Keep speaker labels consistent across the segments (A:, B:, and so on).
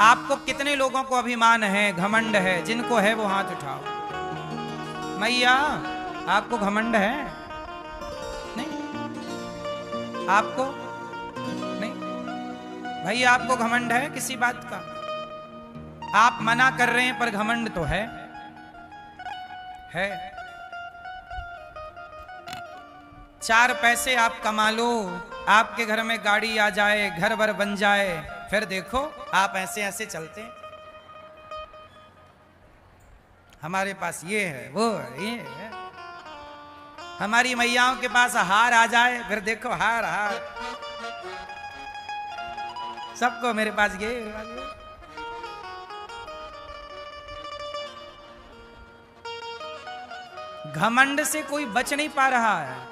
A: आपको कितने लोगों को अभिमान है, घमंड है? जिनको है वो हाथ उठाओ। मैया आपको घमंड है? नहीं आपको नहीं? भाई आपको घमंड है किसी बात का? आप मना कर रहे हैं पर घमंड तो है। चार पैसे आप कमा लो, आपके घर में गाड़ी आ जाए, घर भर बन जाए, फिर देखो आप ऐसे ऐसे चलते। हमारे पास ये है, वो है, ये है। हमारी मैयाओं के पास हार आ जाए, फिर देखो हार हार। सबको मेरे पास ये। घमंड से कोई बच नहीं पा रहा है।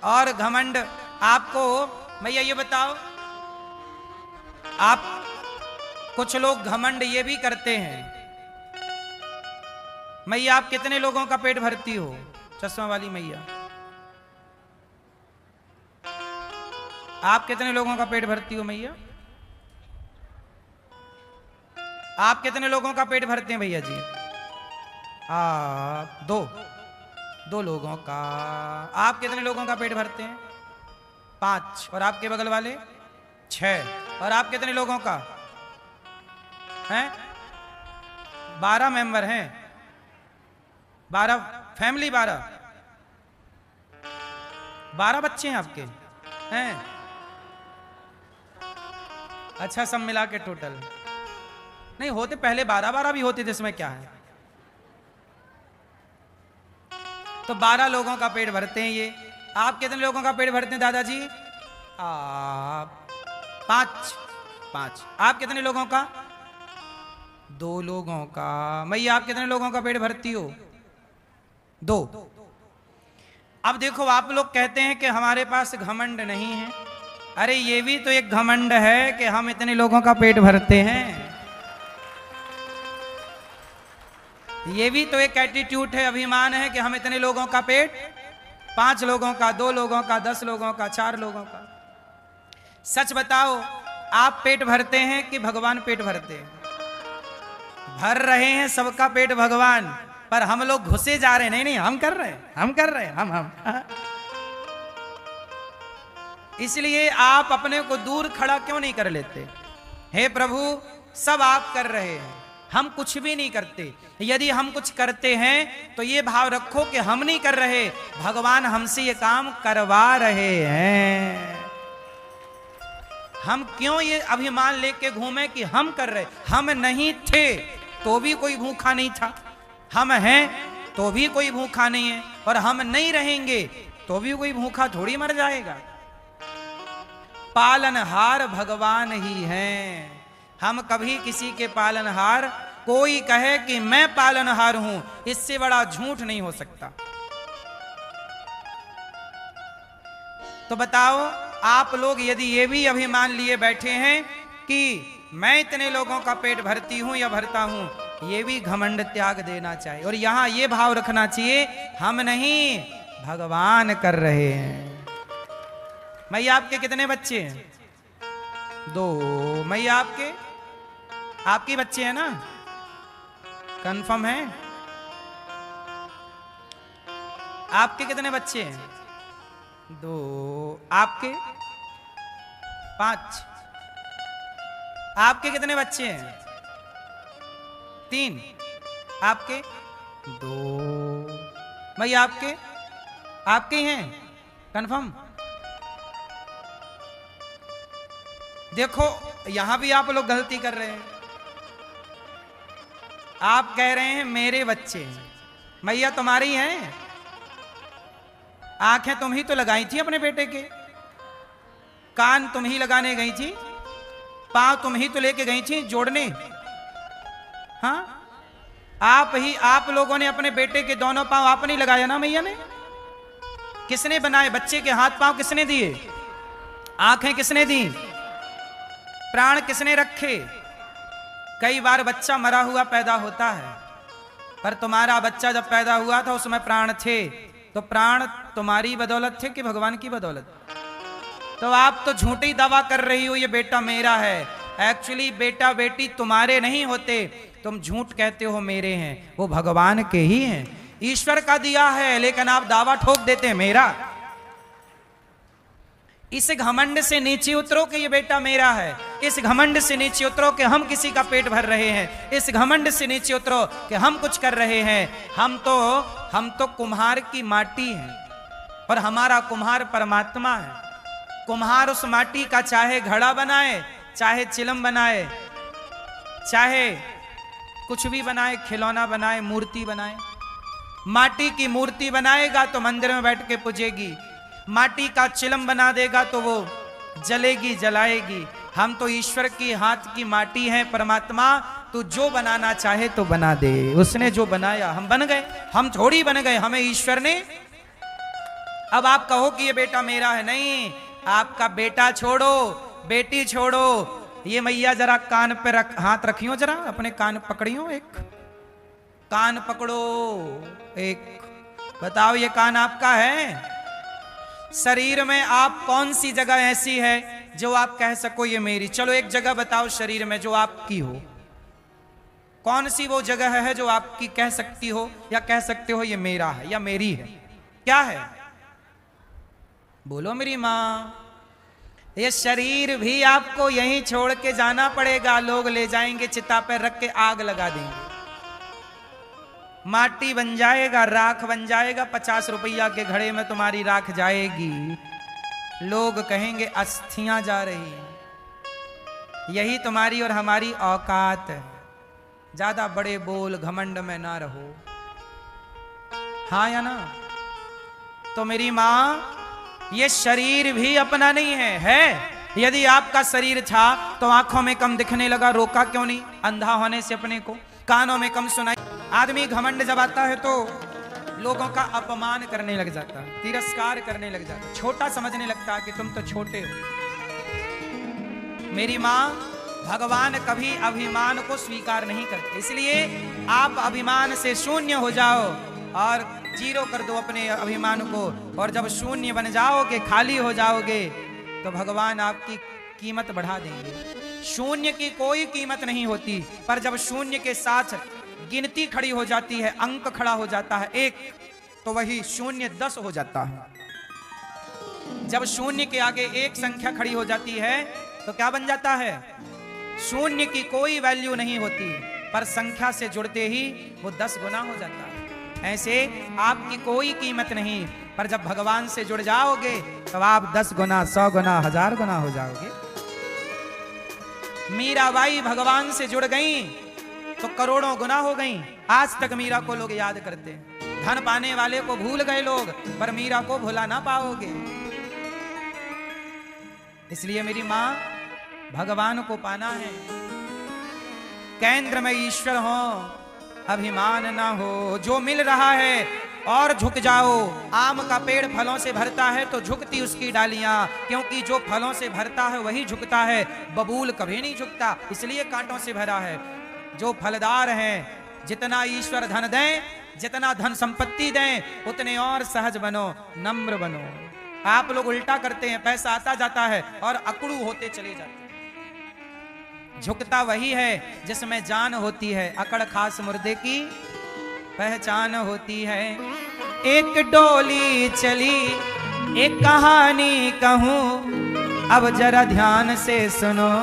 A: और घमंड आपको, भैया ये बताओ, आप कुछ लोग घमंड ये भी करते हैं। मैया आप कितने लोगों का पेट भरती हो? चश्मा वाली मैया, आप कितने लोगों का पेट भरती हो? मैया आप कितने लोगों का पेट भरते हैं भैया जी? आप दो लोगों का। आप कितने लोगों का पेट भरते हैं? 5। और आपके बगल वाले 6। और आप कितने लोगों का हैं? 12 मेंबर हैं। 12 फैमिली, 12 बच्चे हैं आपके हैं? अच्छा सब मिला के टोटल नहीं होते, पहले 12 भी होते थे, इसमें क्या है? तो 12 लोगों का पेट भरते हैं ये। आप कितने लोगों का पेट भरते हैं दादाजी? आप 5। आप कितने लोगों का? 2 लोगों का। मैया आप कितने लोगों का पेट भरती हो? 2। अब देखो आप लोग कहते हैं कि हमारे पास घमंड नहीं है। अरे ये भी तो एक घमंड है कि हम इतने लोगों का पेट भरते हैं। ये भी तो एक एटीट्यूड है, अभिमान है कि हम इतने लोगों का पेट, 5 लोगों का, 2 लोगों का, 10 लोगों का, 4 लोगों का। सच बताओ, आप पेट भरते हैं कि भगवान पेट भरते हैं? भर रहे हैं सबका पेट भगवान, पर हम लोग घुसे जा रहे हैं। नहीं हम कर रहे हैं, हम इसलिए आप अपने को दूर खड़ा क्यों नहीं कर लेते? हे प्रभु, सब आप कर रहे हैं, हम कुछ भी नहीं करते। यदि हम कुछ करते हैं तो ये भाव रखो कि हम नहीं कर रहे, भगवान हमसे ये काम करवा रहे हैं। हम क्यों ये अभिमान लेके घूमे कि हम कर रहे? हम नहीं थे तो भी कोई भूखा नहीं था, हम हैं तो भी कोई भूखा नहीं है, और हम नहीं रहेंगे तो भी कोई भूखा थोड़ी मर जाएगा। पालनहार भगवान ही हैं। हम कभी किसी के पालनहार, कोई कहे कि मैं पालनहार हूं, इससे बड़ा झूठ नहीं हो सकता। तो बताओ आप लोग यदि ये भी अभिमान लिए बैठे हैं कि मैं इतने लोगों का पेट भरती हूं या भरता हूं, ये भी घमंड त्याग देना चाहिए। और यहां ये भाव रखना चाहिए, हम नहीं भगवान कर रहे हैं। मैया आपके कितने बच्चे हैं? 2। मैया आपके बच्चे हैं ना? कंफर्म है? आपके कितने बच्चे हैं? 2। आपके 5। आपके कितने बच्चे हैं? 3। आपके 2। भैया आपके हैं? कंफर्म? देखो यहां भी आप लोग गलती कर रहे हैं। आप कह रहे हैं मेरे बच्चे हैं। मैया तुम्हारी हैं? आंखें तुम ही तो लगाई थी अपने बेटे के, कान तुम ही लगाने गई थी, पांव तुम ही तो लेके गई थी जोड़ने। हाँ आप लोगों ने अपने बेटे के दोनों पांव आप नहीं लगाया ना मैया ने? किसने बनाए बच्चे के हाथ पांव? किसने दिए? आंखें किसने दी? प्राण किसने रखे? कई बार बच्चा मरा हुआ पैदा होता है, पर तुम्हारा बच्चा जब पैदा हुआ था उसमें प्राण थे, तो प्राण तुम्हारी बदौलत थे कि भगवान की बदौलत? तो आप तो झूठी दावा कर रही हो ये बेटा मेरा है, एक्चुअली बेटा बेटी तुम्हारे नहीं होते, तुम झूठ कहते हो मेरे हैं, वो भगवान के ही हैं, ईश्वर का दिया है, लेकिन आप दावा ठोक देते हैं मेरा। इस घमंड से नीचे उतरो कि ये बेटा मेरा है, इस घमंड से नीचे उतरो कि हम किसी का पेट भर रहे हैं, इस घमंड से नीचे उतरो कि हम कुछ कर रहे हैं। हम तो कुम्हार की माटी हैं और हमारा कुम्हार परमात्मा है। कुम्हार उस माटी का चाहे घड़ा बनाए, चाहे चिलम बनाए, चाहे कुछ भी बनाए, खिलौना बनाए, मूर्ति बनाए। माटी की मूर्ति बनाएगा तो मंदिर में बैठ के पूजेगी, माटी का चिलम बना देगा तो वो जलेगी जलाएगी। हम तो ईश्वर की हाथ की माटी है परमात्मा, तू जो बनाना चाहे तो बना दे। उसने जो बनाया हम बन गए, हम थोड़ी बन गए, हमें ईश्वर ने। अब आप कहो कि ये बेटा मेरा है, नहीं, आपका बेटा छोड़ो, बेटी छोड़ो, ये मैया जरा कान पे हाथ रखियो, जरा अपने कान पकड़ियो, एक कान पकड़ो, एक बताओ ये कान आपका है? शरीर में आप कौन सी जगह ऐसी है जो आप कह सको ये मेरी? चलो एक जगह बताओ शरीर में जो आपकी हो, कौन सी वो जगह है जो आपकी कह सकती हो या कह सकते हो ये मेरा है या मेरी है? क्या है? बोलो मेरी माँ। ये शरीर भी आपको यहीं छोड़ के जाना पड़ेगा, लोग ले जाएंगे चिता पर रख के आग लगा देंगे, माटी बन जाएगा, राख बन जाएगा, 50 रुपया के घड़े में तुम्हारी राख जाएगी, लोग कहेंगे अस्थियां जा रही हैं। यही तुम्हारी और हमारी औकात है। ज्यादा बड़े बोल घमंड में ना रहो, हाँ या ना? तो मेरी माँ, ये शरीर भी अपना नहीं है। यदि आपका शरीर था तो आंखों में कम दिखने लगा, रोका क्यों नहीं? अंधा होने से अपने को, कानों में कम सुनाई। आदमी घमंड जब आता है तो लोगों का अपमान करने लग जाता है, तिरस्कार करने लग जाता है, छोटा समझने लगता है कि तुम तो छोटे हो। मेरी माँ, भगवान कभी अभिमान को स्वीकार नहीं करते, इसलिए आप अभिमान से शून्य हो जाओ और जीरो कर दो अपने अभिमान को। और जब शून्य बन जाओगे, खाली हो जाओगे, तो भगवान आपकी कीमत बढ़ा देंगे। शून्य की कोई कीमत नहीं होती, पर जब शून्य के साथ गिनती खड़ी हो जाती है, अंक खड़ा हो जाता है 1, तो वही शून्य 10 हो जाता है। जब शून्य के आगे 1 संख्या खड़ी हो जाती है तो क्या बन जाता है? शून्य की कोई वैल्यू नहीं होती, पर संख्या से जुड़ते ही वो 10 गुना हो जाता है। ऐसे आपकी कोई कीमत नहीं, पर जब भगवान से जुड़ जाओगे तब आप 10 गुना, 100 गुना, 1000 गुना हो जाओगे। मीराबाई भगवान से जुड़ गई तो करोड़ों गुना हो गई। आज तक मीरा को लोग याद करते हैं। धन पाने वाले को भूल गए लोग, पर मीरा को भुला ना पाओगे। इसलिए मेरी मां, भगवान को पाना है, केंद्र में ईश्वर हो, अभिमान ना हो। जो मिल रहा है और झुक जाओ। आम का पेड़ फलों से भरता है तो झुकती उसकी डालियां, क्योंकि जो फलों से भरता है वही झुकता है, बबूल कभी नहीं झुकता, इसलिए कांटों से भरा है। जो फलदार हैं, जितना ईश्वर धन दें, जितना धन संपत्ति दें, उतने और सहज बनो, नम्र बनो। आप लोग उल्टा करते हैं, पैसा आता जाता है और अकड़ू होते चले जाते हैं। झुकता वही है जिसमें जान होती है, अकड़ खास मुर्दे की पहचान होती है। एक डोली चली, एक कहानी कहूं, अब जरा ध्यान से सुनो।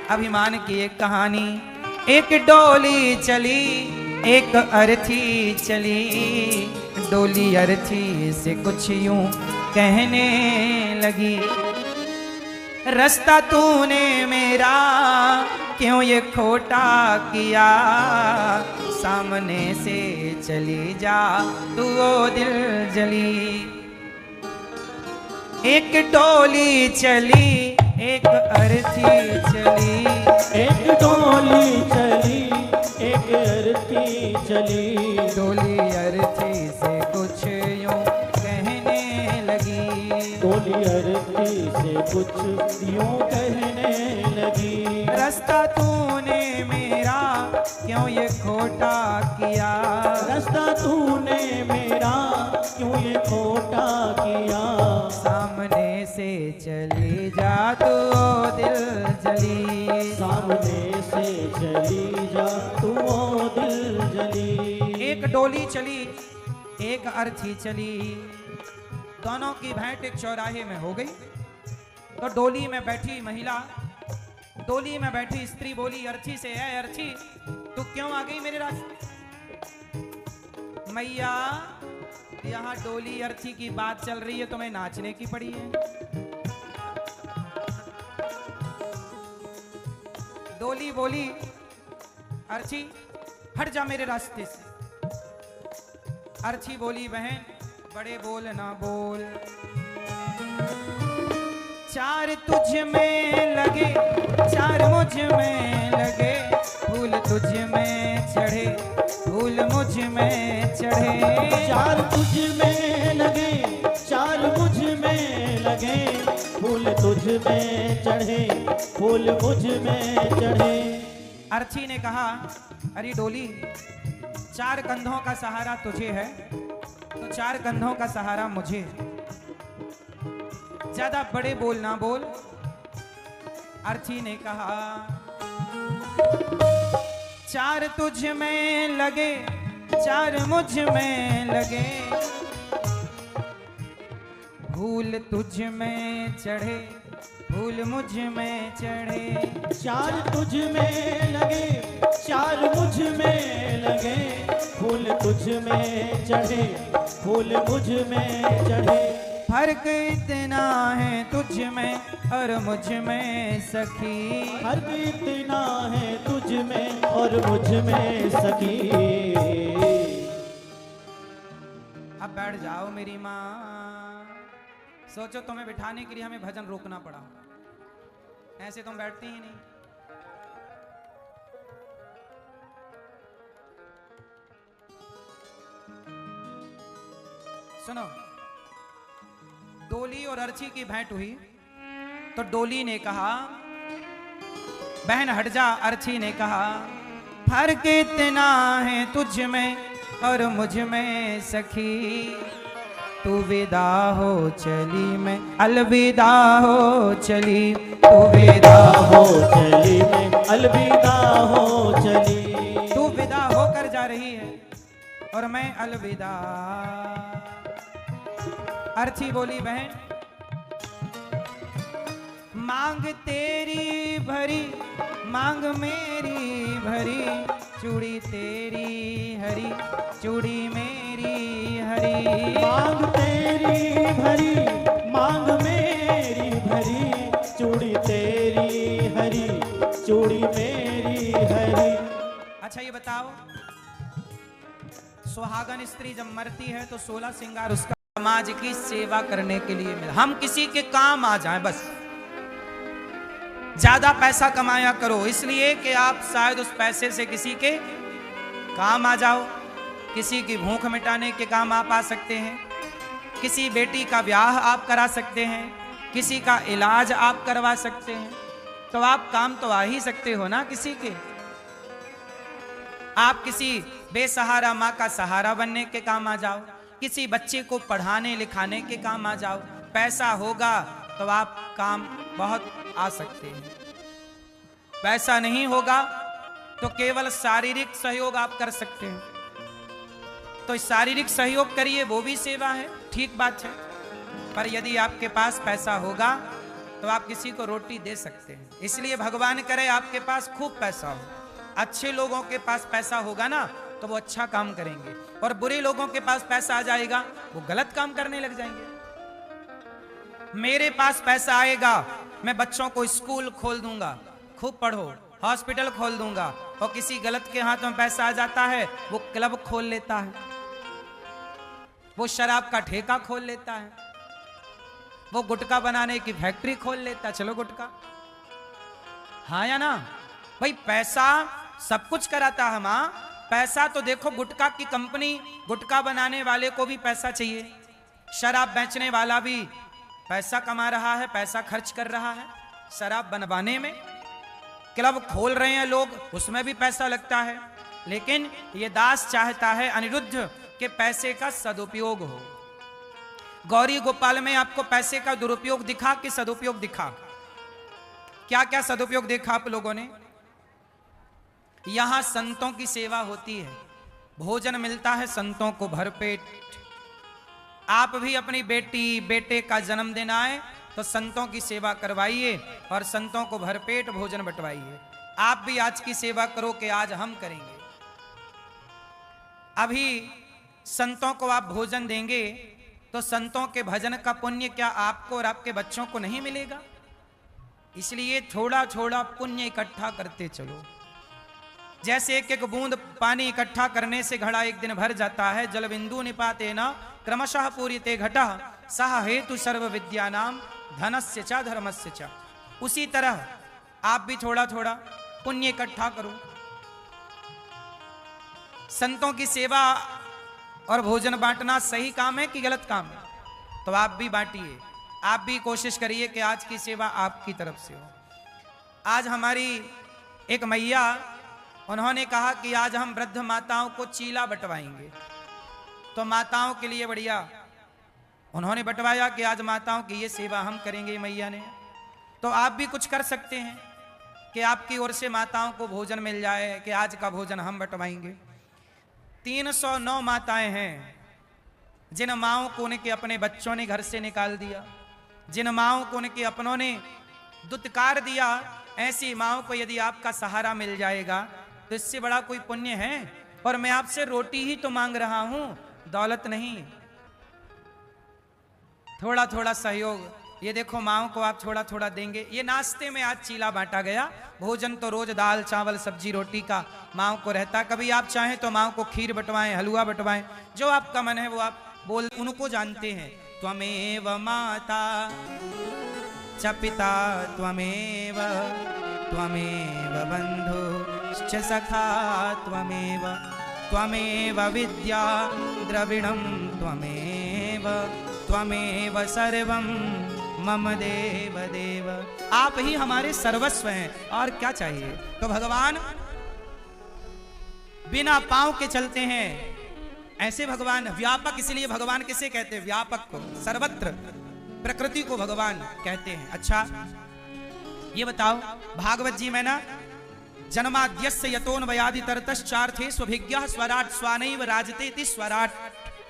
A: अभिमान की एक कहानी। एक डोली चली, एक अर्थी चली, डोली अर्थी से कुछ यूं कहने लगी, रास्ता तूने मेरा क्यों ये खोटा किया, सामने से चली जा तू ओ दिल जली। एक डोली चली, एक अर्थी चली,
B: एक डोली चली, एक अर्थी चली,
A: डोली अर्थी से कुछ यूं कहने लगी,
B: डोली अर्थी से कुछ यूं कहने लगी,
A: रास्ता तूने मेरा क्यों ये खोटा किया,
B: रास्ता तूने मेरा क्यों ये खोटा किया,
A: सामने से चली जा तू ओ दिल जली,
B: सामने से चली जा तू ओ दिल जली।
A: एक डोली चली एक अर्थी चली, दोनों की भेंट एक चौराहे में हो गई। तो डोली में बैठी महिला, डोली में बैठी स्त्री बोली अर्थी से, है अर्थी तू क्यों आ गई मेरे रास्ते? मैया यहाँ डोली अर्थी की बात चल रही है, तुम्हें नाचने की पड़ी है। डोली बोली अर्थी हट जा मेरे रास्ते से। अर्थी बोली बहन बड़े बोल ना बोल, चार तुझ में लगे चार मुझ में लगे, फूल तुझ में चढ़े फूल मुझ में चढ़े।
B: चार तुझ में लगे चार मुझ में लगे, फूल तुझ में चढ़े फूल मुझ में चढ़े।
A: अर्थी ने कहा अरे डोली चार कंधों का सहारा तुझे है तो चार कंधों का सहारा मुझे, ज्यादा बड़े बोल ना बोल। अर्थी ने कहा चार तुझ में लगे चार मुझ में लगे, फूल तुझ में चढ़े फूल मुझ में चढ़े।
B: चार तुझ में लगे चार मुझ में लगे, फूल तुझ में चढ़े फूल मुझ में चढ़े।
A: फर्क इतना है तुझ में और मुझ में सखी,
B: फर्क इतना है तुझ में और मुझ में सखी।
A: अब बैठ जाओ मेरी माँ। सोचो तुम्हें बिठाने के लिए हमें भजन रोकना पड़ा, ऐसे तुम बैठती ही नहीं। सुनो, डोली और अर्थी की भेंट हुई तो डोली ने कहा बहन हट जा। अर्थी ने कहा फर्क इतना है तुझ में और मुझ में सखी, तू विदा हो चली मैं अलविदा हो चली, तू विदा
B: हो चली मैं अलविदा हो चली।
A: तू विदा होकर जा रही है और मैं अलविदा। अर्थी बोली बहन मांग तेरी भरी मांग मेरी भरी, चूड़ी तेरी हरी चूड़ी मेरी हरी।
B: मांग तेरी भरी मांग मेरी भरी, चूड़ी तेरी हरी चूड़ी मेरी हरी।
A: अच्छा ये बताओ, सुहागन स्त्री जब मरती है तो 16 श्रृंगार उसका समाज की सेवा करने के लिए मिला। हम किसी के काम आ जाएं बस, ज्यादा पैसा कमाया करो इसलिए कि आप शायद उस पैसे से किसी के काम आ जाओ, किसी की भूख मिटाने के काम आप आ सकते हैं, किसी बेटी का ब्याह आप करा सकते हैं, किसी का इलाज आप करवा सकते हैं, तो आप काम तो आ ही सकते हो ना किसी के। आप किसी बेसहारा माँ का सहारा बनने के काम आ जाओ, किसी बच्चे को पढ़ाने लिखाने के काम आ जाओ। पैसा होगा तो आप काम बहुत आ सकते हैं, पैसा नहीं होगा तो केवल शारीरिक सहयोग आप कर सकते हैं। तो शारीरिक सहयोग करिए, वो भी सेवा है, ठीक बात है। पर यदि आपके पास पैसा होगा तो आप किसी को रोटी दे सकते हैं। इसलिए भगवान करे आपके पास खूब पैसा हो। अच्छे लोगों के पास पैसा होगा ना तो वो अच्छा काम करेंगे, और बुरे लोगों के पास पैसा आ जाएगा वो गलत काम करने लग जाएंगे। मेरे पास पैसा आएगा, मैं बच्चों को स्कूल खोल दूंगा, खूब पढ़ो, हॉस्पिटल खोल दूंगा, और किसी गलत के हाथ में पैसा आ जाता है वो क्लब खोल लेता है, वो शराब का ठेका खोल लेता है, वो गुटखा बनाने की फैक्ट्री खोल लेता है। चलो गुटखा, हाँ या ना भाई, पैसा सब कुछ कराता है। माँ पैसा तो देखो, गुटखा की कंपनी, गुटखा बनाने वाले को भी पैसा चाहिए, शराब बेचने वाला भी पैसा कमा रहा है, पैसा खर्च कर रहा है शराब बनवाने में, क्लब खोल रहे हैं लोग, उसमें भी पैसा लगता है। लेकिन ये दास चाहता है अनिरुद्ध के पैसे का सदुपयोग हो। गौरी गोपाल में आपको पैसे का दुरुपयोग दिखा कि सदुपयोग दिखा? क्या क्या सदुपयोग देखा आप लोगों ने? यहां संतों की सेवा होती है, भोजन मिलता है संतों को भरपेट। आप भी अपनी बेटी बेटे का जन्मदिन आए तो संतों की सेवा करवाइए और संतों को भरपेट भोजन बंटवाइए। आप भी आज की सेवा करो कि आज हम करेंगे। अभी संतों को आप भोजन देंगे तो संतों के भजन का पुण्य क्या आपको और आपके बच्चों को नहीं मिलेगा? इसलिए थोड़ा थोड़ा पुण्य इकट्ठा करते चलो। जैसे एक एक बूंद पानी इकट्ठा करने से घड़ा एक दिन भर जाता है। जल बिंदु निपाते न क्रमशः पूरिते घटः सह हेतु सर्व विद्यानाम धनस्य च धर्मस्य च। उसी तरह आप भी थोड़ा थोड़ा पुण्य इकट्ठा करो। संतों की सेवा और भोजन बांटना सही काम है कि गलत काम है? तो आप भी बांटिए, आप भी कोशिश करिए कि आज की सेवा आपकी तरफ से हो। आज हमारी एक मैया, उन्होंने कहा कि आज हम वृद्ध माताओं को चीला बंटवाएंगे। तो माताओं के लिए बढ़िया उन्होंने बंटवाया कि आज माताओं की ये सेवा हम करेंगे मैया ने। तो आप भी कुछ कर सकते हैं कि आपकी ओर से माताओं को भोजन मिल जाए कि आज का भोजन हम बंटवाएंगे। 309 माताएं हैं जिन माओं को उनके अपने बच्चों ने घर से निकाल दिया, जिन माओं को उनके अपनों ने दुत्कार दिया। ऐसी माओं को यदि आपका सहारा मिल जाएगा तो इससे बड़ा कोई पुण्य है? और मैं आपसे रोटी ही तो मांग रहा हूं, दौलत नहीं। थोड़ा थोड़ा सहयोग, ये देखो माओं को आप थोड़ा थोड़ा देंगे। ये नाश्ते में आज चीला बांटा गया। भोजन तो रोज दाल चावल सब्जी रोटी का माओं को रहता। कभी आप चाहें तो माओं को खीर बंटवाएं, हलवा बंटवाएं, जो आपका मन है वो आप बोल। उनको जानते हैं। त्वमेव माता च पिता त्वमेव त्वमेव बंधुश्च सखा त्वमेव त्वमेव विद्या द्रविणं त्वमेव त्वमेव सर्वं मम देव देव। आप ही हमारे सर्वस्व हैं, और क्या चाहिए? तो भगवान बिना पांव के चलते हैं, ऐसे भगवान व्यापक। इसलिए भगवान किसे कहते हैं? व्यापक को, सर्वत्र प्रकृति को भगवान कहते हैं। अच्छा ये बताओ, भागवत जी में ना जन्माद्यस्य यतोन्वयादि तरतश्चार्थे स्वभिज्ञः स्वराट स्वानैव राजते इति स्वराट।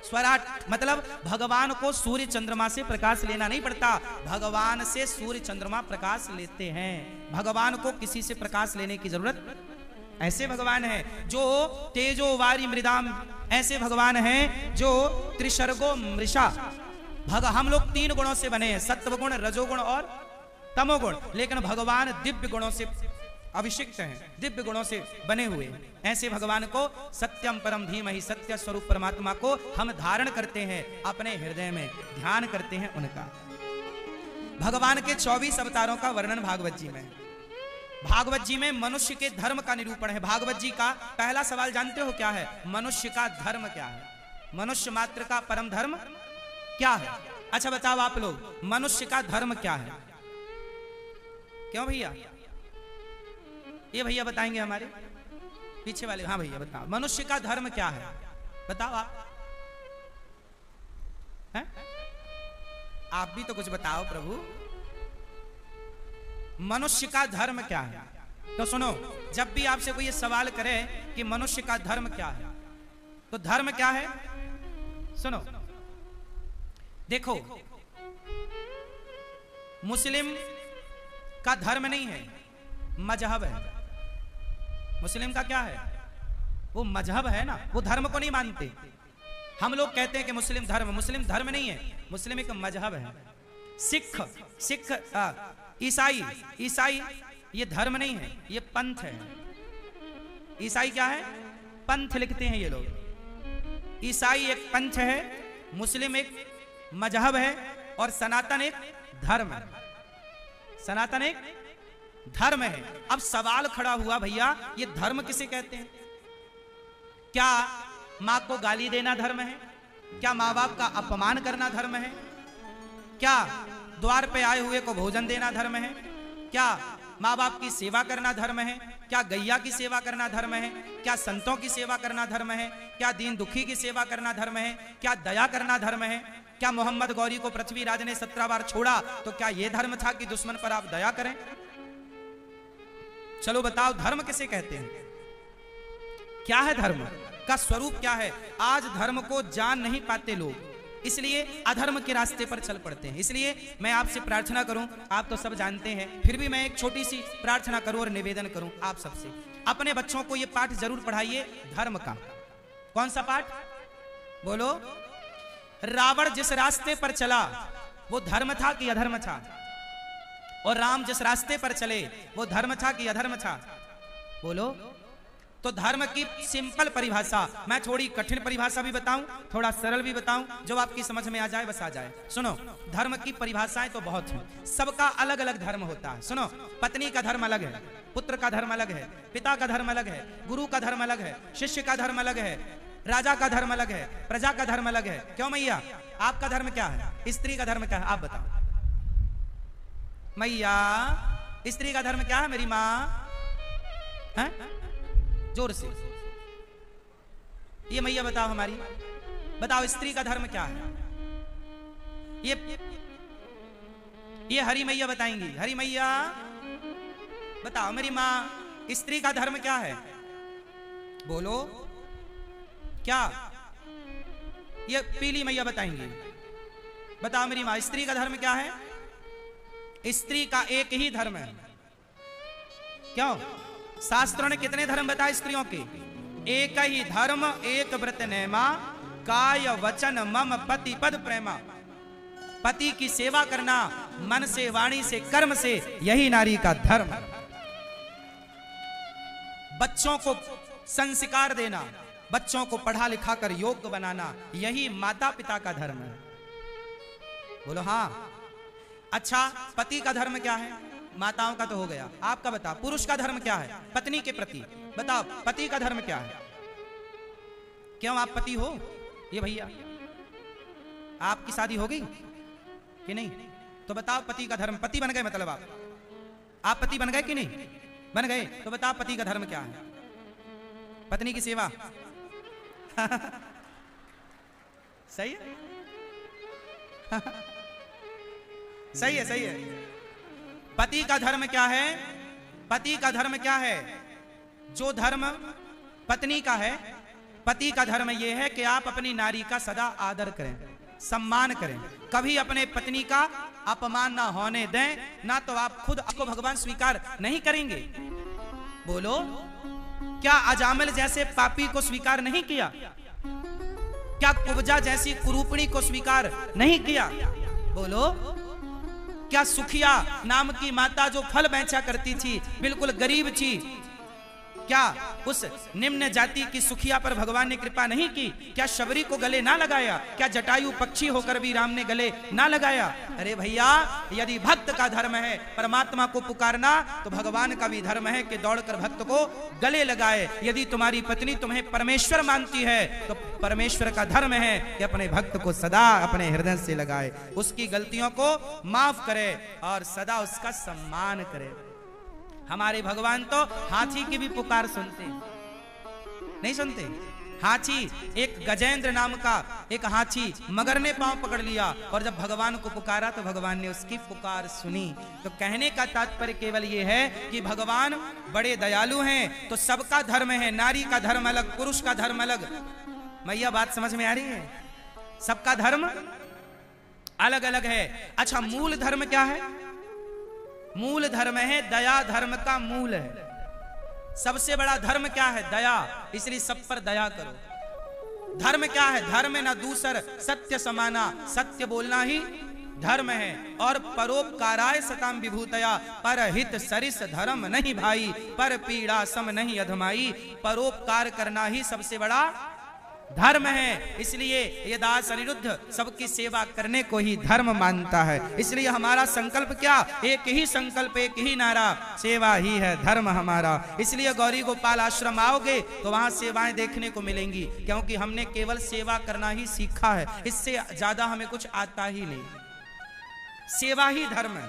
A: स्वराट मतलब भगवान को सूर्य चंद्रमा से प्रकाश लेना नहीं पड़ता, भगवान से सूर्य चंद्रमा प्रकाश लेते हैं। भगवान को किसी से प्रकाश लेने की जरूरत। ऐसे भगवान हैं जो तेजो वारी मृदाम, ऐसे भगवान हैं जो त्रिशर्गो मृषा। हम लोग 3 गुणों से बने हैं, सत्व गुण, रजोगुण और तमोगुण, लेकिन भगवान दिव्य गुणों से अभिषिक्त हैं, दिव्य गुणों से बने हुए। ऐसे भगवान को सत्यम परम धीमहि, सत्य स्वरूप परमात्मा को हम धारण करते हैं, अपने हृदय में ध्यान करते हैं उनका। भगवान के 24 अवतारों का वर्णन भागवत जी में। भागवत जी में मनुष्य के धर्म का निरूपण है। भागवत जी का पहला सवाल जानते हो क्या है? मनुष्य का धर्म क्या है? मनुष्य मात्र का परम धर्म क्या है? अच्छा बताओ आप लोग, मनुष्य का धर्म क्या है? क्यों भैया? ये भैया बताएंगे, हमारे पीछे वाले। हाँ भैया बताओ, मनुष्य का धर्म क्या है? बताओ आप हैं? आप भी तो कुछ बताओ प्रभु, मनुष्य का धर्म क्या है? तो सुनो, जब भी आपसे कोई ये सवाल करे कि मनुष्य का धर्म क्या है, तो धर्म क्या है? सुनो, देखो, मुस्लिम का धर्म नहीं है, मजहब है। मुस्लिम का क्या है? वो मजहब है ना, वो धर्म को नहीं मानते। हम लोग कहते हैं कि मुस्लिम धर्म नहीं है, मुस्लिम एक मजहब है। सिख ईसाई ये धर्म नहीं है, ये पंथ है। ईसाई क्या है? पंथ लिखते हैं ये लोग। ईसाई एक पंथ है, मुस्लिम एक मजहब है, और सनातन एक धर्म है। सनातन एक धर्म है। अब सवाल खड़ा हुआ, भैया ये धर्म किसे कहते हैं? क्या मां को गाली देना धर्म है? क्या मां बाप का अपमान करना धर्म है? क्या द्वार पे आए हुए को भोजन देना धर्म है? क्या मां बाप की सेवा करना धर्म है? क्या गैया की सेवा करना धर्म है? क्या संतों की सेवा करना धर्म है? क्या दीन दुखी की सेवा करना धर्म है? क्या दया करना धर्म है? क्या मोहम्मद गौरी को पृथ्वीराज ने 17 बार छोड़ा तो क्या यह धर्म था कि दुश्मन पर आप दया करें? चलो बताओ, धर्म किसे कहते हैं? क्या है धर्म का स्वरूप? क्या है? आज धर्म को जान नहीं पाते लोग, इसलिए अधर्म के रास्ते पर चल पड़ते हैं। इसलिए मैं आपसे प्रार्थना करूं, आप तो सब जानते हैं, फिर भी मैं एक छोटी सी प्रार्थना करूं और निवेदन करूं आप सबसे, अपने बच्चों को यह पाठ जरूर पढ़ाइए धर्म का। कौन सा पाठ? बोलो। रावण जिस रास्ते पर चला वो धर्म था कि अधर्म था? और राम जिस रास्ते पर चले वो धर्म था कि अधर्म था? बोलो। तो धर्म की सिंपल परिभाषा, मैं थोड़ी कठिन परिभाषा भी बताऊं, थोड़ा सरल भी बताऊं, जो आपकी समझ में आ जाए बस आ जाए। सुनो, धर्म की परिभाषाएं तो बहुत हैं, सबका अलग अलग धर्म होता है। सुनो, पत्नी का धर्म अलग है, पुत्र का धर्म अलग है, पिता का धर्म अलग है, गुरु का धर्म अलग है, शिष्य का धर्म अलग है, राजा का धर्म अलग है, प्रजा का धर्म अलग है। क्यों मैया, आपका धर्म क्या है? स्त्री का धर्म क्या है? आप बताओ मैया, स्त्री का धर्म क्या है मेरी माँ? है जोर से ये मैया बताओ, हमारी बताओ, स्त्री का धर्म क्या है? ये हरी मैया बताएंगी। हरी मैया बताओ मेरी माँ, स्त्री का धर्म क्या है? बोलो क्या? ये पीली मैया बताएंगी। बताओ मेरी माँ, स्त्री का धर्म क्या है? स्त्री का एक ही धर्म है। क्यों? शास्त्रों ने कितने धर्म बताए स्त्रियों के? एक ही धर्म, एक व्रत नेमा, काय वचन मम पति पद प्रेमा। पति की सेवा करना मन से, वाणी से, कर्म से, यही नारी का धर्म। बच्चों को संस्कार देना, बच्चों को पढ़ा लिखा कर योग्य बनाना, यही माता पिता का धर्म है। बोलो हाँ। अच्छा, पति का धर्म क्या है? माताओं का तो हो गया, आपका बताओ। पुरुष का धर्म क्या है पत्नी के प्रति? बताओ, पति का धर्म क्या है? क्यों, आप पति हो? ये भैया आपकी शादी हो गई कि नहीं? तो बताओ पति का धर्म। पति बन गए मतलब आप पति बन गए कि नहीं? बन गए। तो बताओ पति का धर्म क्या है? पत्नी की सेवा। सही है? सही है, सही है। पति का धर्म क्या है? पति का धर्म क्या है? जो धर्म पत्नी का है, पति का धर्म यह है कि आप अपनी नारी का सदा आदर करें, सम्मान करें, कभी अपने पत्नी का अपमान ना होने दें, ना तो आप खुद आपको भगवान स्वीकार नहीं करेंगे। बोलो, क्या अजामिल जैसे पापी को स्वीकार नहीं किया? क्या कुब्जा जैसी कुरूपणी को स्वीकार नहीं किया? बोलो, क्या सुखिया नाम की माता जो फल बेचा करती थी, बिल्कुल गरीब थी, क्या उस निम्न जाति की सुखिया पर भगवान ने कृपा नहीं की? क्या शबरी को गले ना लगाया? क्या जटायु पक्षी होकर भी राम ने गले ना लगाया? अरे भैया, यदि भक्त का धर्म है परमात्मा को पुकारना, तो भगवान का भी धर्म है कि दौड़कर भक्त को गले लगाए। यदि तुम्हारी पत्नी तुम्हें परमेश्वर मानती है, तो परमेश्वर का धर्म है कि अपने भक्त को सदा अपने हृदय से लगाए, उसकी गलतियों को माफ करे और सदा उसका सम्मान करे। हमारे भगवान तो हाथी की भी पुकार सुनते, नहीं सुनते? हाथी, एक गजेंद्र नाम का एक हाथी, मगर ने पांव पकड़ लिया और जब भगवान को पुकारा तो भगवान ने उसकी पुकार सुनी। तो कहने का तात्पर्य केवल ये है कि भगवान बड़े दयालु हैं। तो सबका धर्म है, नारी का धर्म अलग, पुरुष का धर्म अलग। मैया बात समझ में आ रही है? सबका धर्म अलग अलग है। अच्छा, मूल धर्म क्या है? मूल धर्म है दया, धर्म का मूल है। सबसे बड़ा धर्म क्या है? दया। इसलिए सब पर दया करो। धर्म क्या है? धर्म न दूसर सत्य समाना, सत्य बोलना ही धर्म है। और परोपकाराय सताम विभूतया, परहित सरिस धर्म नहीं भाई, पर पीड़ा सम नहीं अधमाई। परोपकार करना ही सबसे बड़ा धर्म है। इसलिए ये दास अनिरुद्ध सबकी सेवा करने को ही धर्म मानता है। इसलिए हमारा संकल्प क्या? एक ही संकल्प, एक ही नारा, सेवा ही है धर्म हमारा। इसलिए गौरी गोपाल आश्रम आओगे तो वहां सेवाएं देखने को मिलेंगी, क्योंकि हमने केवल सेवा करना ही सीखा है, इससे ज्यादा हमें कुछ आता ही नहीं। सेवा ही धर्म है।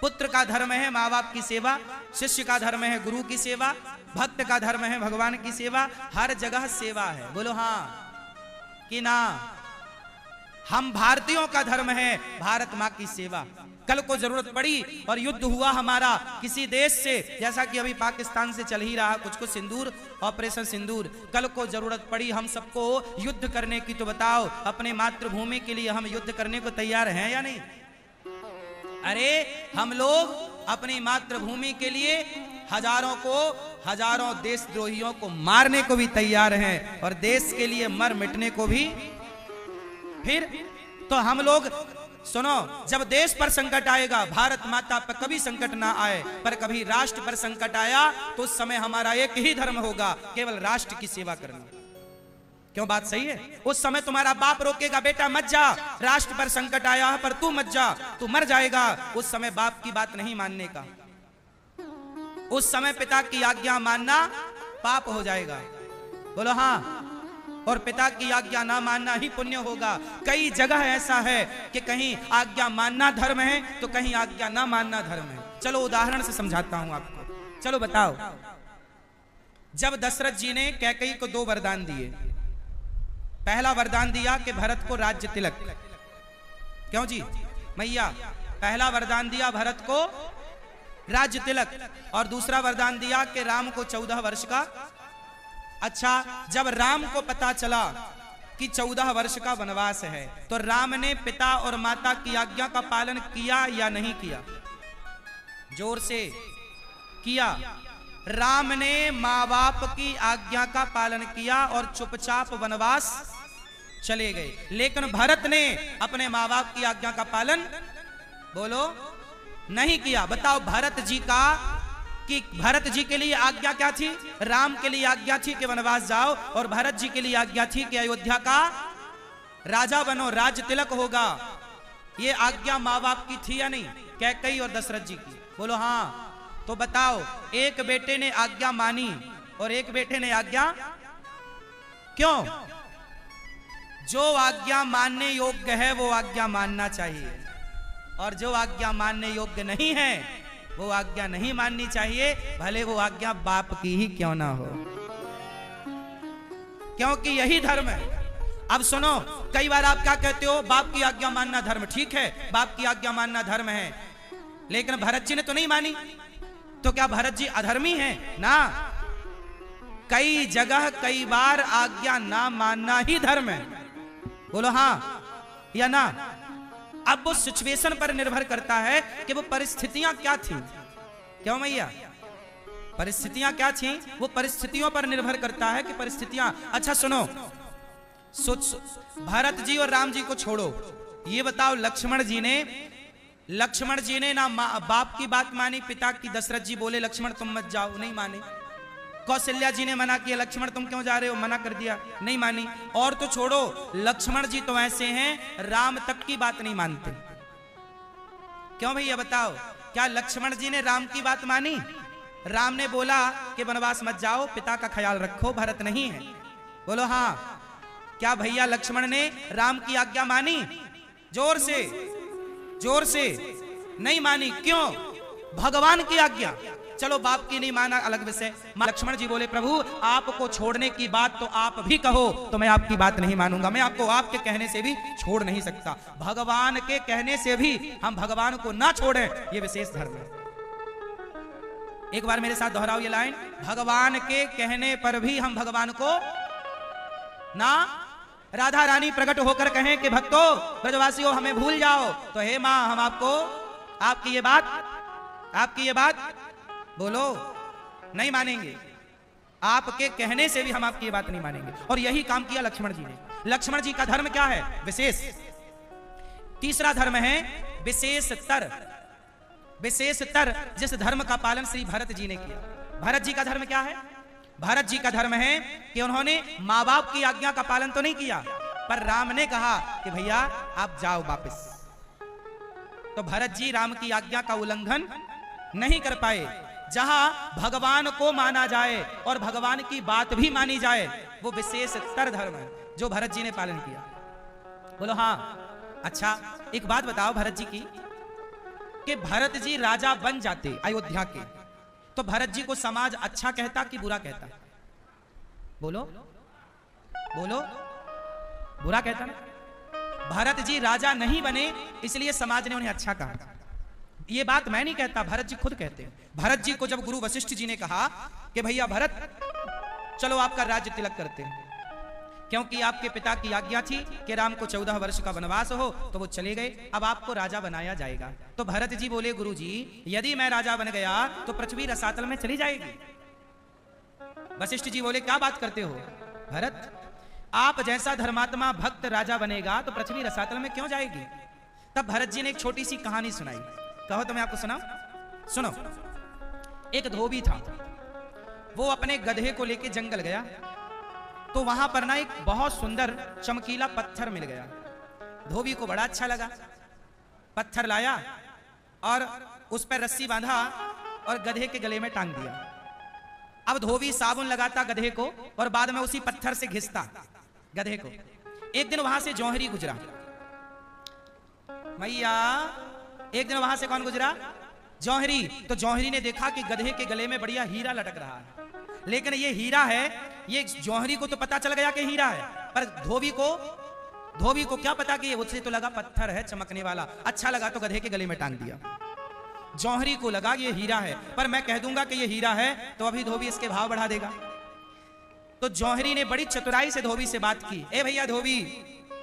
A: पुत्र का धर्म है माँ बाप की सेवा, शिष्य का धर्म है गुरु की सेवा, भक्त का धर्म है भगवान की सेवा। हर जगह सेवा है। बोलो हाँ कि ना? हम भारतीयों का धर्म है भारत माँ की सेवा। कल को जरूरत पड़ी और युद्ध हुआ हमारा किसी देश से, जैसा कि अभी पाकिस्तान से चल ही रहा कुछ सिंदूर, ऑपरेशन सिंदूर, कल को जरूरत पड़ी हम सबको युद्ध करने की, तो बताओ अपने मातृभूमि के लिए हम युद्ध करने को तैयार हैं या नहीं? अरे हम लोग अपनी मातृभूमि के लिए हजारों देशद्रोहियों को मारने को भी तैयार हैं और देश के लिए मर मिटने को भी। फिर तो हम लोग सुनो, जब देश पर संकट आएगा, भारत माता पर कभी संकट ना आए, पर कभी राष्ट्र पर संकट आया तो उस समय हमारा एक ही धर्म होगा, केवल राष्ट्र की सेवा करना। क्यों बात सही है? उस समय तुम्हारा बाप रोकेगा, बेटा मत जा, राष्ट्र पर संकट आया है पर तू मत जा, तू मर जाएगा। उस समय बाप की बात नहीं मानने का, उस समय पिता की आज्ञा मानना पाप हो जाएगा। बोलो हाँ। और पिता की आज्ञा ना मानना ही पुण्य होगा। कई जगह ऐसा है कि कहीं आज्ञा मानना धर्म है तो कहीं आज्ञा ना मानना धर्म है। चलो उदाहरण से समझाता हूं आपको। चलो बताओ, जब दशरथ जी ने कैकेयी को 2 वरदान दिए, पहला वरदान दिया कि भरत को राज्य तिलक, क्यों जी मैया, पहला वरदान दिया भरत को राज्य तिलक, और दूसरा वरदान दिया कि राम को 14 वर्ष का। अच्छा, जब राम को पता चला कि 14 वर्ष का वनवास है तो राम ने पिता और माता की आज्ञा का पालन किया या नहीं किया? जोर से किया। राम ने माँ बाप की आज्ञा का पालन किया और चुपचाप वनवास चले गए। लेकिन भरत ने अपने माँ बाप की आज्ञा का पालन, बोलो, नहीं किया। बताओ भरत जी के लिए आज्ञा क्या थी? राम के लिए आज्ञा थी कि वनवास जाओ, और भरत जी के लिए आज्ञा थी कि अयोध्या का राजा बनो, राज्य तिलक होगा। ये आज्ञा माँ बाप की थी या नहीं? कैकेयी और दशरथ जी की, बोलो हाँ। तो बताओ, एक बेटे ने आज्ञा मानी और एक बेटे ने आज्ञा क्यों? जो आज्ञा मानने योग्य है वो आज्ञा मानना चाहिए, और जो आज्ञा मानने योग्य नहीं है वो आज्ञा नहीं माननी चाहिए, भले वो आज्ञा बाप की ही क्यों ना हो, क्योंकि यही धर्म है। अब सुनो, कई बार आप क्या कहते हो, बाप की आज्ञा मानना धर्म। ठीक है, बाप की आज्ञा मानना धर्म है, लेकिन भरत जी ने तो नहीं मानी, तो क्या भरत जी अधर्मी हैं? ना, कई जगह कई बार आज्ञा ना मानना ही धर्म है। बोलो हाँ या ना। अब वो सिचुएशन पर निर्भर करता है कि वो परिस्थितियां क्या थी। क्यों मैया? परिस्थितियां क्या थी, वो परिस्थितियों पर निर्भर करता है कि परिस्थितियां। अच्छा सुनो, भरत जी और राम जी को छोड़ो, ये बताओ लक्ष्मण जी ने ना बाप की बात मानी, पिता की। दशरथ जी बोले लक्ष्मण तुम मत जाओ, नहीं माने। कौशल्या जी ने मना किया, लक्ष्मण तुम क्यों जा रहे हो, मना कर दिया, नहीं मानी। और तो छोड़ो, लक्ष्मण जी तो ऐसे हैं राम तक की बात नहीं मानते। क्यों भैया बताओ, क्या लक्ष्मण जी ने राम की बात मानी? राम ने बोला कि वनवास मत जाओ, पिता का ख्याल रखो, भरत नहीं है। बोलो हाँ। क्या भैया लक्ष्मण ने राम की आज्ञा मानी? जोर से नहीं मानी। क्यों? भगवान की आज्ञा। चलो बाप की नहीं माना, अलग विषय। लक्ष्मण जी बोले प्रभु आपको छोड़ने की बात तो आप भी कहो तो मैं आपकी बात नहीं मानूंगा, मैं आपको आपके कहने से भी छोड़ नहीं सकता। भगवान के कहने से भी हम भगवान को ना छोड़ें, ये विशेष धर्म है। एक बार मेरे साथ दोहराओ ये लाइन, भगवान के कहने पर भी हम भगवान को ना। राधा रानी प्रकट होकर कहें कि भक्तों ब्रजवासियों हमें भूल जाओ, तो हे मां हम आपको आपकी ये बात बोलो नहीं मानेंगे। आपके कहने से भी हम आपकी ये बात नहीं मानेंगे। और यही काम किया लक्ष्मण जी ने। लक्ष्मण जी का धर्म क्या है? विशेष। तीसरा धर्म है विशेषतर। जिस धर्म का पालन श्री भरत जी ने किया। भरत जी का धर्म क्या है? भरत जी का धर्म है कि उन्होंने माँ बाप की आज्ञा का पालन तो नहीं किया, पर राम ने कहा कि भैया आप जाओ वापस। तो भरत जी राम की आज्ञा का उल्लंघन नहीं कर पाए। जहां भगवान को माना जाए और भगवान की बात भी मानी जाए, वो विशेषतर धर्म है जो भरत जी ने पालन किया। बोलो हाँ। अच्छा एक बात बताओ भरत जी की, कि भरत जी राजा बन जाते अयोध्या के, तो भरत जी को समाज अच्छा कहता कि बुरा कहता? बोलो बुरा कहता ना। भरत जी राजा नहीं बने इसलिए समाज ने उन्हें अच्छा कहा। ये बात मैं नहीं कहता, भरत जी खुद कहते हैं। भरत जी को जब गुरु वशिष्ठ जी ने कहा कि भैया भरत चलो आपका राज्य तिलक करते हैं, क्योंकि आपके पिता की आज्ञा थी कि राम को 14 वर्ष का वनवास हो, तो वो चले गए, अब आपको राजा बनाया जाएगा। तो भरत जी बोले गुरु जी यदि मैं राजा बन गया तो पृथ्वी रसातल में चली जाएगी। वशिष्ठ जी बोले क्या बात करते हो भरत, आप जैसा धर्मात्मा भक्त राजा बनेगा तो पृथ्वी रसातल में क्यों जाएगी। तब भरत जी ने एक छोटी सी कहानी सुनाई, कहो तो मैं आपको सुनाऊं। सुनो। एक धोबी था, वो अपने गधे को लेके जंगल गया, तो वहां पर ना एक बहुत सुंदर चमकीला पत्थर मिल गया। धोबी को बड़ा अच्छा लगा, पत्थर लाया और उस पर रस्सी बांधा और गधे के गले में टांग दिया। अब धोबी साबुन लगाता गधे को और बाद में उसी पत्थर से घिसता गधे को। एक दिन वहां से जौहरी गुजरा, भैया एक दिन वहां से कौन गुजरा, जौहरी। तो जौहरी ने देखा कि गधे के गले में बढ़िया हीरा लटक रहा है, लेकिन ये हीरा है, ये जौहरी को तो पता चल गया कि हीरा है, पर धोबी को क्या पता कि ये उससे तो लगा पत्थर है चमकने वाला, अच्छा लगा तो गधे के गले में टांग दिया। जौहरी को लगा ये हीरा है, पर मैं कह दूंगा कि ये हीरा है तो अभी धोबी इसके भाव बढ़ा देगा। तो जौहरी ने बड़ी चतुराई से धोबी से बात की, ए भैया धोबी